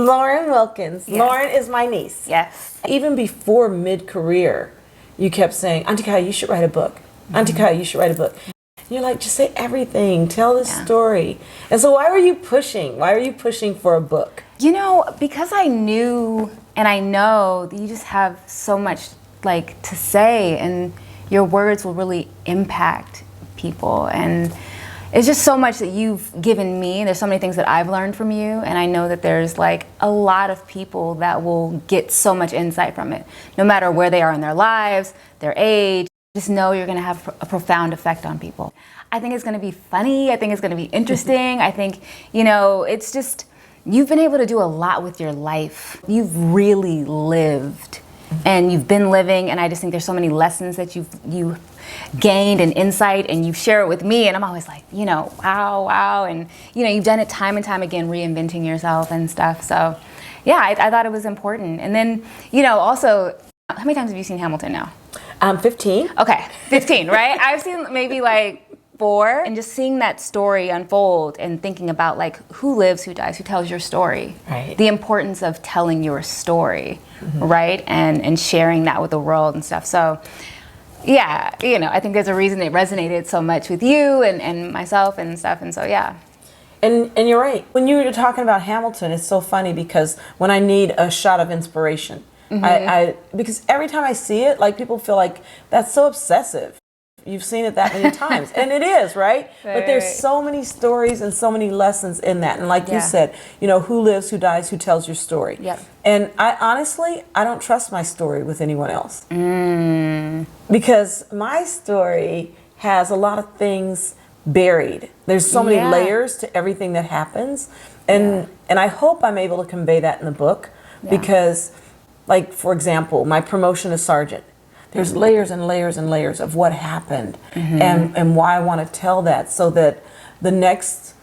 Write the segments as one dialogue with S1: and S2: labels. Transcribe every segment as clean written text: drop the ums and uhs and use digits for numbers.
S1: Lauren Wilkins.
S2: Yes.
S1: Lauren is my niece.
S2: Yes.
S1: Even before mid-career, you kept saying, Auntie Kai, you should write a book. Auntie Kai, you should write a book. And you're like, just say everything. Tell the story. And so why were you pushing? Why were you pushing for a book?
S2: You know, because I knew and I know that you just have so much like to say, and your words will really impact people. And it's just so much that you've given me. There's so many things that I've learned from you, and I know that there's like a lot of people that will get so much insight from it, no matter where they are in their lives, their age. Just know you're gonna have a profound effect on people. I think it's gonna be funny. I think it's gonna be interesting. I think, you know, it's just, you've been able to do a lot with your life. You've really lived, and you've been living, and I just think there's so many lessons that you've gained and insight, and you share it with me, and I'm always like, you know, wow, and you know, you've done it time and time again, reinventing yourself and stuff. So yeah, I thought it was important. And then, you know, also, how many times have you seen Hamilton now?
S1: 15.
S2: Okay, 15, right? I've seen maybe like 4, and just seeing that story unfold and thinking about like who lives, who dies, who tells your story.
S1: Right.
S2: The importance of telling your story, right? And sharing that with the world and stuff. So yeah, you know, I think there's a reason it resonated so much with you and myself and stuff. And so yeah.
S1: And you're right. When you were talking about Hamilton, it's so funny because when I need a shot of inspiration, because every time I see it, like people feel like that's so obsessive. You've seen it that many times, and it is, right? But there's so many stories and so many lessons in that. And like you said, you know, who lives, who dies, who tells your story.
S2: Yep.
S1: And I honestly, I don't trust my story with anyone else. Because my story has a lot of things buried. There's so many layers to everything that happens. And I hope I'm able to convey that in the book because, like, for example, my promotion to sergeant, there's layers and layers and layers of what happened and why I want to tell that so that the next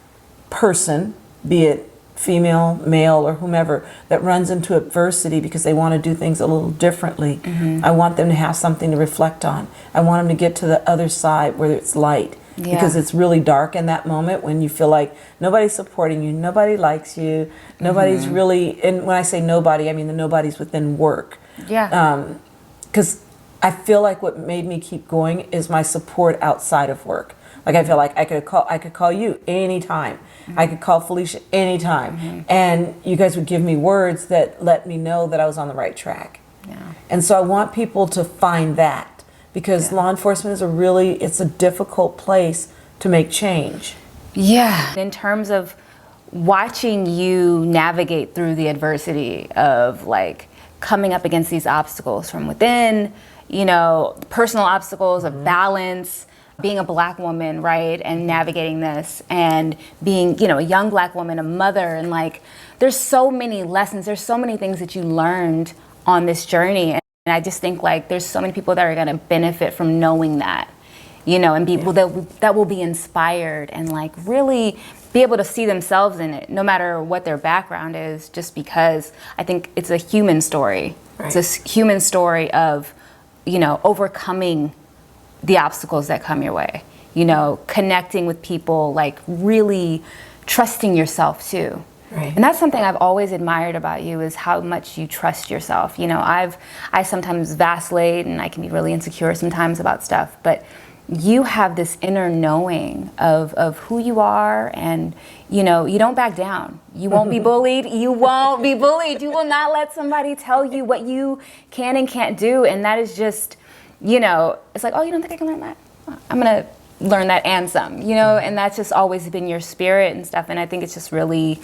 S1: person, be it female, male, or whomever, that runs into adversity because they want to do things a little differently, I want them to have something to reflect on. I want them to get to the other side where it's light. Because it's really dark in that moment when you feel like nobody's supporting you, nobody likes you, nobody's really, and when I say nobody, I mean the nobody's within work. Because I feel like what made me keep going is my support outside of work. Like I feel like I could call you anytime. I could call Felicia anytime. And you guys would give me words that let me know that I was on the right track. And so I want people to find that. Because law enforcement is it's a difficult place to make change.
S2: In terms of watching you navigate through the adversity of like coming up against these obstacles from within, you know, personal obstacles of balance, being a Black woman, right, and navigating this, and being, you know, a young Black woman, a mother, and like, there's so many lessons, there's so many things that you learned on this journey. And I just think like there's so many people that are going to benefit from knowing that, you know, and people that will be inspired and like really be able to see themselves in it, no matter what their background is, just because I think it's a human story. It's a human story of, you know, overcoming the obstacles that come your way, you know, connecting with people, like really trusting yourself too. And that's something I've always admired about you, is how much you trust yourself. You know, I sometimes vacillate and I can be really insecure sometimes about stuff, but you have this inner knowing of who you are, and you know, you don't back down. You won't be bullied. You won't be bullied. You will not let somebody tell you what you can and can't do. And that is just, you know, it's like, oh, you don't think I can learn that? I'm gonna learn that and some, you know, and that's just always been your spirit and stuff. And I think it's just really,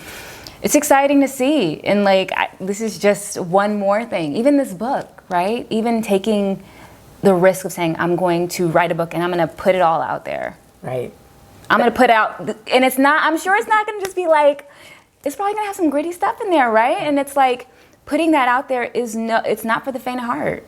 S2: it's exciting to see. And like, this is just one more thing. Even this book, right? Even taking the risk of saying, I'm going to write a book and I'm going to put it all out there.
S1: I'm
S2: going to put out, and it's not, I'm sure it's not going to just be like, it's probably going to have some gritty stuff in there, right? And it's like, putting that out there is it's not for the faint of heart.